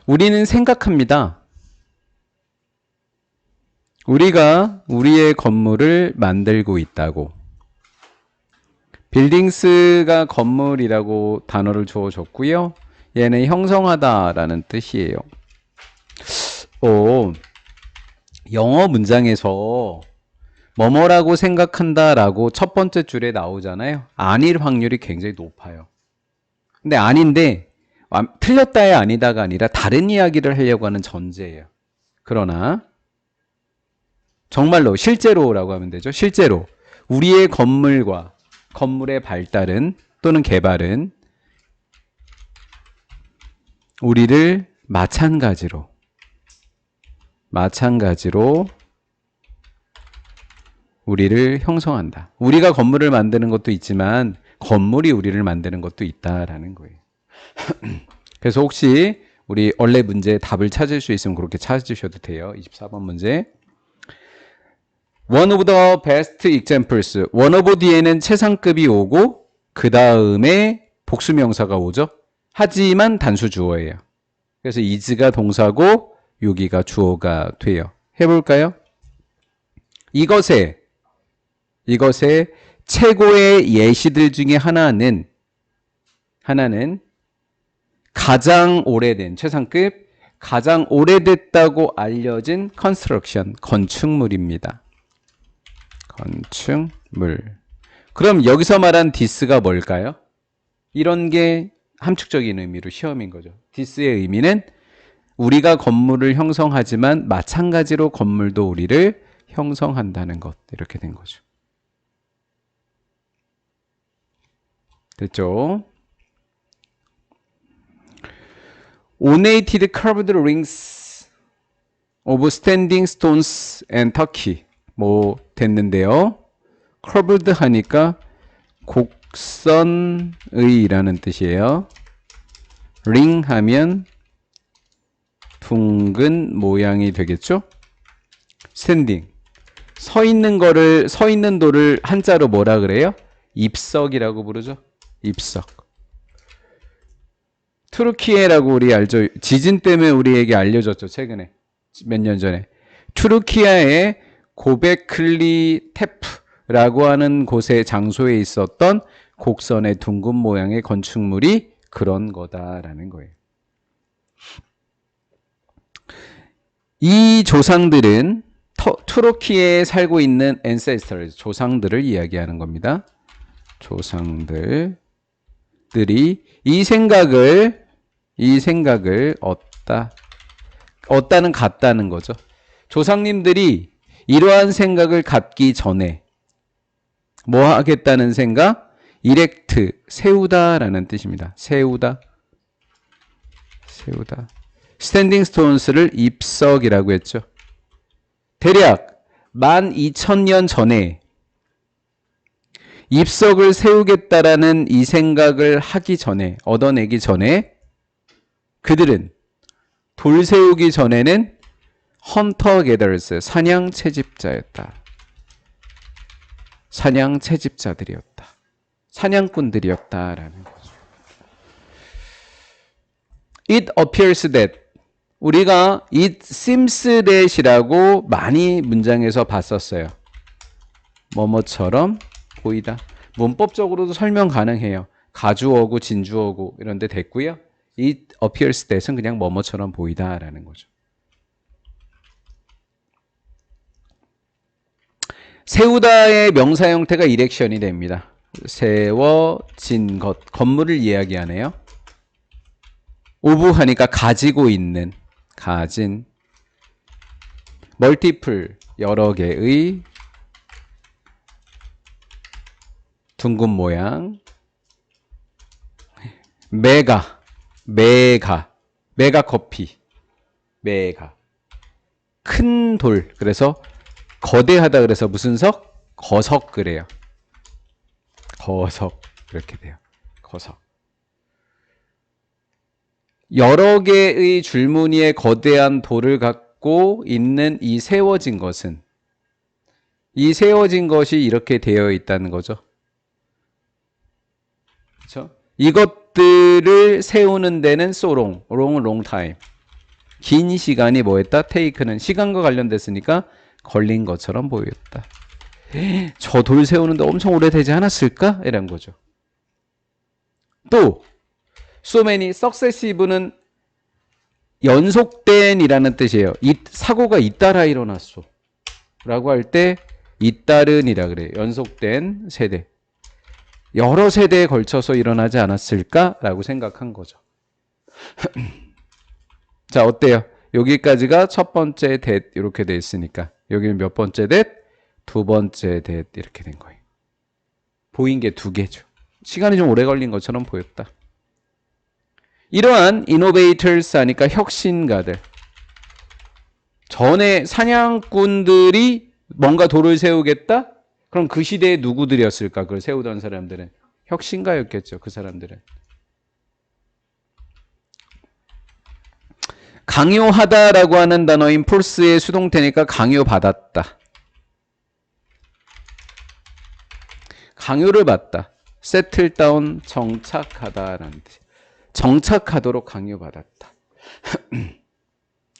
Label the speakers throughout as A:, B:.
A: 우리는 생각합니다. 우리가 우리의 건물을 만들고 있다고. 빌딩스가 건물이라고 단어를 주어줬고요. 얘는 형성하다라는 뜻이에요. 영어 문장에서 뭐뭐라고 생각한다라고 첫 번째 줄에 나오잖아요. 아닐 확률이 굉장히 높아요. 근데 아닌데 틀렸다야 아니다가 아니라 다른 이야기를 하려고 하는 전제예요. 그러나 정말로 실제로라고 하면 되죠. 실제로 우리의 건물과 건물의 발달은 또는 개발은 우리를 마찬가지로 우리를 형성한다. 우리가 건물을 만드는 것도 있지만 건물이 우리를 만드는 것도 있다라는 거예요. 그래서 혹시 우리 원래 문제 답을 찾을 수 있으면 그렇게 찾으셔도 돼요. 24번 문제. One of the best examples. One of 뒤에는 최상급이 오고 그 다음에 복수명사가 오죠. 하지만 단수 주어예요. 그래서 is가 동사고 여기가 주어가 돼요. 해볼까요? 이것의 최고의 예시들 중에 하나는 가장 오래된 최상급 가장 오래됐다고 알려진 컨스트럭션 건축물입니다. 건축물. 그럼 여기서 말한 this가 뭘까요? 이런 게 함축적인 의미로 시험인 거죠. this의 의미는 우리가 건물을 형성하지만 마찬가지로 건물도 우리를 형성한다는 것. 이렇게 된 거죠. 됐죠? Ornated curved rings of standing stones and turkey. 뭐 됐는데요. curved 하니까 곡선의라는 뜻이에요. ring 하면 둥근 모양이 되겠죠? standing. 서 있는 돌을 한자로 뭐라 그래요? 입석이라고 부르죠. 입석. 투르키예라고 우리 알죠? 지진 때문에 우리에게 알려졌죠. 최근에. 몇 년 전에. 투르키아의 고베클리 테프라고 하는 곳의 장소에 있었던 곡선의 둥근 모양의 건축물이 그런 거다라는 거예요. 이 조상들은 투르키에 살고 있는 ancestors, 조상들을 이야기하는 겁니다. 조상들이 이 생각을 얻다는 갖다는 거죠. 조상님들이 이러한 생각을 갖기 전에 뭐 하겠다는 생각? 이렉트, 세우다라는 뜻입니다. 세우다. 스탠딩 스톤스를 입석이라고 했죠. 대략 12,000년 전에 입석을 세우겠다라는 이 생각을 하기 전에, 얻어내기 전에 그들은 돌 세우기 전에는 헌터 게더스, 사냥 채집자였다. 사냥 채집자들이었다. 사냥꾼들이었다라는 거죠. It appears that 우리가 it seems that이라고 많이 문장에서 봤었어요. 뭐뭐처럼 보이다. 문법적으로도 설명 가능해요. 가주어고 진주어고 이런 데 됐고요. It appears that은 그냥 뭐뭐처럼 보이다라는 거죠. 세우다의 명사 형태가 이렉션이 됩니다. 세워진 것, 건물을 이야기하네요. 오브 하니까 가지고 있는, 가진. 멀티플, 여러 개의. 둥근 모양. 메가 커피. 메가. 큰 돌. 그래서 거대하다 그래서 무슨 석? 거석 그래요. 거석. 이렇게 돼요. 거석. 여러 개의 줄무늬의 거대한 돌을 갖고 있는 이 세워진 것이 이렇게 되어 있다는 거죠. 그렇죠? 이것들을 세우는 데는 so long, long은 long time. 긴 시간이 뭐했다? take는 시간과 관련됐으니까 걸린 것처럼 보였다. 저 돌 세우는데 엄청 오래되지 않았을까? 이런 거죠. 또 so many successive는 연속된이라는 뜻이에요. 사고가 잇따라 일어났어 라고 할 때 잇따른이라 그래요. 연속된 세대. 여러 세대에 걸쳐서 일어나지 않았을까? 라고 생각한 거죠. 자, 어때요? 여기까지가 첫 번째 that 이렇게 돼 있으니까 여기는 몇 번째 that? 두 번째 that 이렇게 된 거예요. 보인 게 두 개죠. 시간이 좀 오래 걸린 것처럼 보였다. 이러한 innovators 하니까 혁신가들. 전에 사냥꾼들이 뭔가 돌을 세우겠다? 그럼 그 시대에 누구들이었을까? 그걸 세우던 사람들은 혁신가였겠죠. 그 사람들은. 강요하다라고 하는 단어인 force의 수동태니까 강요받았다. 강요를 받다. settle down, 정착하다라는 뜻. 정착하도록 강요받았다.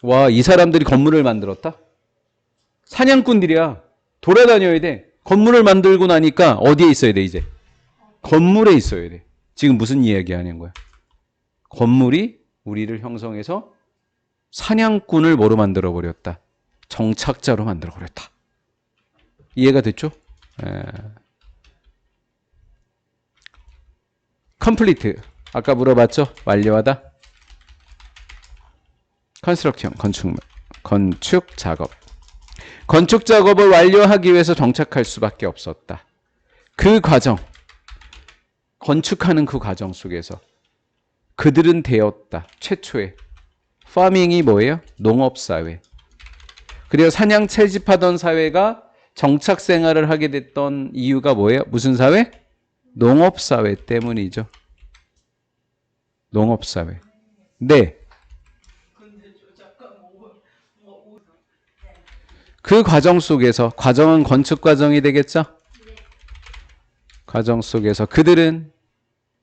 A: 와, 이 사람들이 건물을 만들었다? 사냥꾼들이야. 돌아다녀야 돼. 건물을 만들고 나니까 어디에 있어야 돼, 이제? 건물에 있어야 돼. 지금 무슨 이야기 하는 거야? 건물이 우리를 형성해서 사냥꾼을 뭐로 만들어버렸다? 정착자로 만들어버렸다. 이해가 됐죠? complete. 아까 물어봤죠? 완료하다. construction, 건축 작업. 건축 작업을 완료하기 위해서 정착할 수밖에 없었다. 그 과정, 건축하는 그 과정 속에서 그들은 되었다. 최초의 파밍이 뭐예요? 농업사회. 그리고 사냥 채집하던 사회가 정착 생활을 하게 됐던 이유가 뭐예요? 무슨 사회? 농업사회 때문이죠. 농업사회. 네. 그 과정 속에서, 과정은 건축 과정이 되겠죠? 과정 속에서 그들은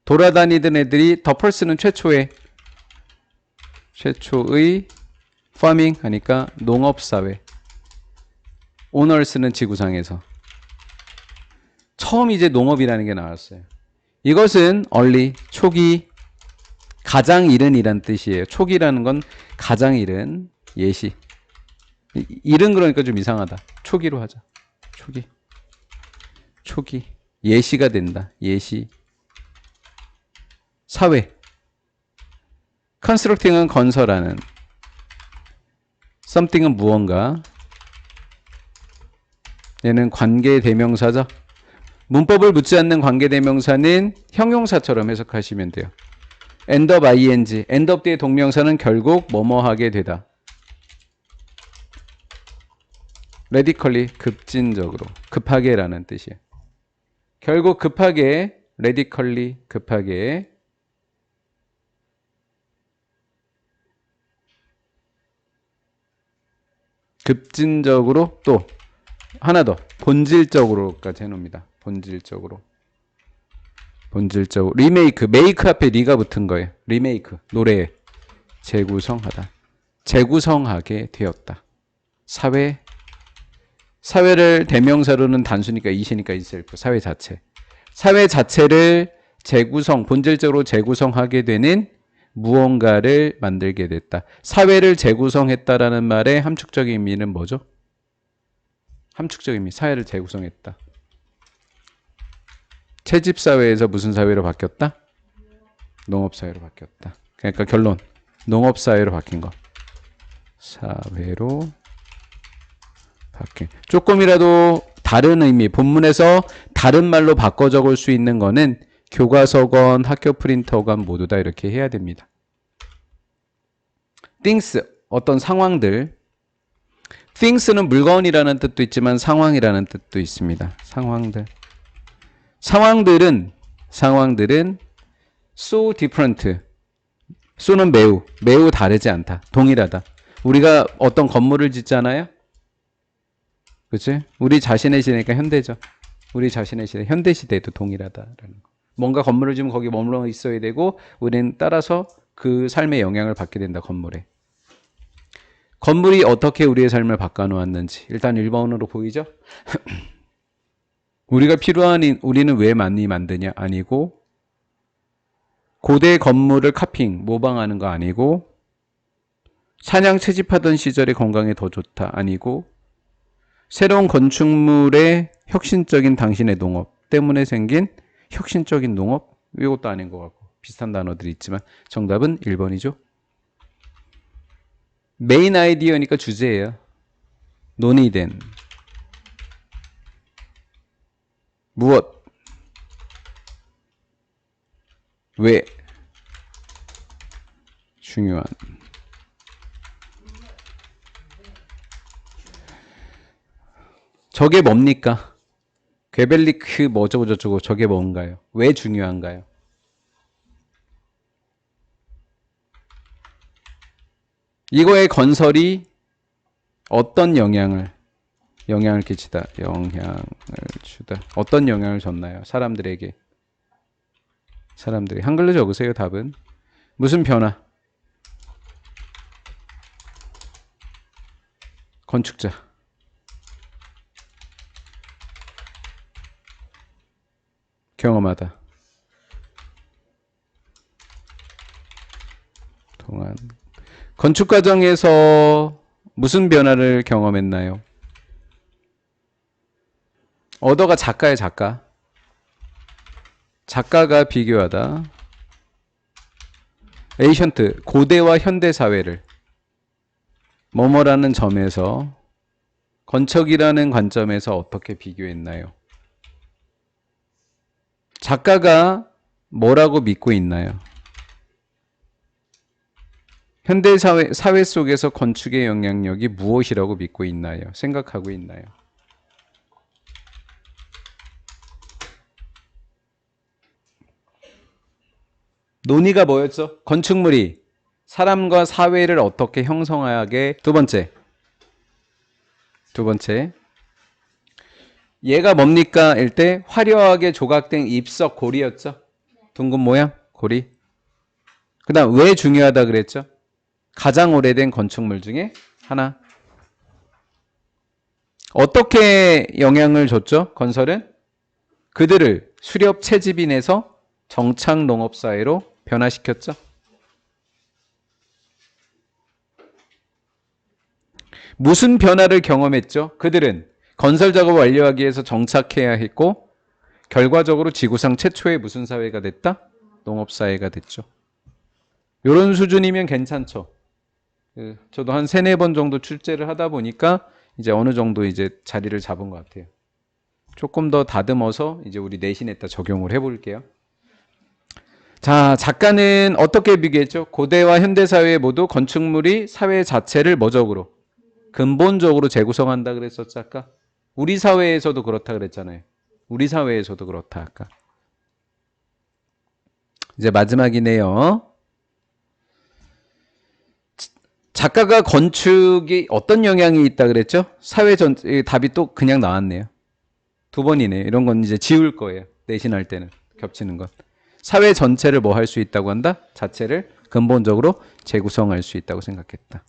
A: 돌아다니던 애들이 더 펄스는 최초의 파밍 하니까 농업사회. 오너스는 지구상에서. 처음 이제 농업이라는 게 나왔어요. 이것은 early, 초기, 가장 이른이란 뜻이에요. 초기라는 건 가장 이른, 예시. 이른 그러니까 좀 이상하다. 초기로 하자. 초기. 예시가 된다. 예시. 사회. constructing은 건설하는. something은 무언가. 얘는 관계대명사죠. 문법을 묻지 않는 관계대명사는 형용사처럼 해석하시면 돼요. end of ing. end of 뒤의 동명사는 결국 뭐뭐 하게 되다. radically, 급진적으로, 급하게라는 뜻이에요. 결국 급하게, radically, 급하게 급진적으로 또 하나 더 본질적으로까지 해놓습니다. 본질적으로 리메이크, 메이크 앞에 리가 붙은 거예요. 리메이크, 노래에 재구성하다, 재구성하게 되었다. 사회를 대명사로는 단수니까 이시니까 이셀프, 사회 자체를 재구성, 본질적으로 재구성하게 되는 무언가를 만들게 됐다. 사회를 재구성했다라는 말의 함축적인 의미는 뭐죠? 함축적인 의미, 사회를 재구성했다. 채집사회에서 무슨 사회로 바뀌었다? 농업사회로 바뀌었다. 그러니까 결론, 농업사회로 바뀐 거. 사회로 바뀐. 조금이라도 다른 의미, 본문에서 다른 말로 바꿔 적을 수 있는 거는 교과서건 학교 프린터건 모두 다 이렇게 해야 됩니다. things, 어떤 상황들. things는 물건이라는 뜻도 있지만 상황이라는 뜻도 있습니다. 상황들은 so different. so는 매우 다르지 않다. 동일하다. 우리가 어떤 건물을 짓잖아요. 그치? 우리 자신의 시대니까 현대죠. 우리 자신의 시대, 현대 시대도 동일하다라는 거. 뭔가 건물을 지으면 거기 머물러 있어야 되고 우리는 따라서 그 삶의 영향을 받게 된다. 건물에. 건물이 어떻게 우리의 삶을 바꿔놓았는지 일단 1번으로 보이죠? 우리가 필요한 우리는 왜 많이 만드냐? 아니고 고대 건물을 카핑, 모방하는 거 아니고 사냥 채집하던 시절의 건강에 더 좋다 아니고 새로운 건축물의 혁신적인 당신의 농업 때문에 생긴 혁신적인 농업? 이것도 아닌 것 같고 비슷한 단어들이 있지만 정답은 1번이죠. 메인 아이디어니까 주제예요. 논의된 무엇 왜 중요한 저게 뭡니까? 괴벨리크 뭐 어쩌고저쩌고 저게 뭔가요? 왜 중요한가요? 이거의 건설이 어떤 영향을 끼치다. 영향을 주다. 어떤 영향을 줬나요? 사람들에게. 한글로 적으세요. 답은. 무슨 변화? 건축자. 경험하다. 동안. 건축 과정에서 무슨 변화를 경험했나요? 어더가 작가예요, 작가. 작가가 비교하다. 에이션트, 고대와 현대 사회를 뭐뭐라는 점에서 건축이라는 관점에서 어떻게 비교했나요? 작가가 뭐라고 믿고 있나요? 현대 사회 속에서 건축의 영향력이 무엇이라고 믿고 있나요? 생각하고 있나요? 논의가 뭐였죠? 건축물이 사람과 사회를 어떻게 형성하게. 두 번째. 얘가 뭡니까? 일 때 화려하게 조각된 입석 고리였죠? 둥근 모양 고리. 그 다음 왜 중요하다 그랬죠? 가장 오래된 건축물 중에 하나. 어떻게 영향을 줬죠? 건설은 그들을 수렵 채집인에서 정착 농업사회로 변화시켰죠. 무슨 변화를 경험했죠? 그들은 건설 작업을 완료하기 위해서 정착해야 했고 결과적으로 지구상 최초의 무슨 사회가 됐다? 농업사회가 됐죠. 이런 수준이면 괜찮죠. 저도 한 3-4번 정도 출제를 하다 보니까 이제 어느 정도 이제 자리를 잡은 것 같아요. 조금 더 다듬어서 이제 우리 내신에다 적용을 해볼게요. 자, 작가는 어떻게 비교했죠? 고대와 현대 사회 모두 건축물이 사회 자체를 뭐적으로? 근본적으로 재구성한다 그랬었죠, 아까? 우리 사회에서도 그렇다 그랬잖아요. 우리 사회에서도 그렇다, 아까. 이제 마지막이네요. 작가가 건축이 어떤 영향이 있다 그랬죠? 사회 답이 또 그냥 나왔네요. 2번이네요. 이런 건 이제 지울 거예요. 내신할 때는. 겹치는 것. 사회 전체를 뭐 할 수 있다고 한다? 자체를 근본적으로 재구성할 수 있다고 생각했다.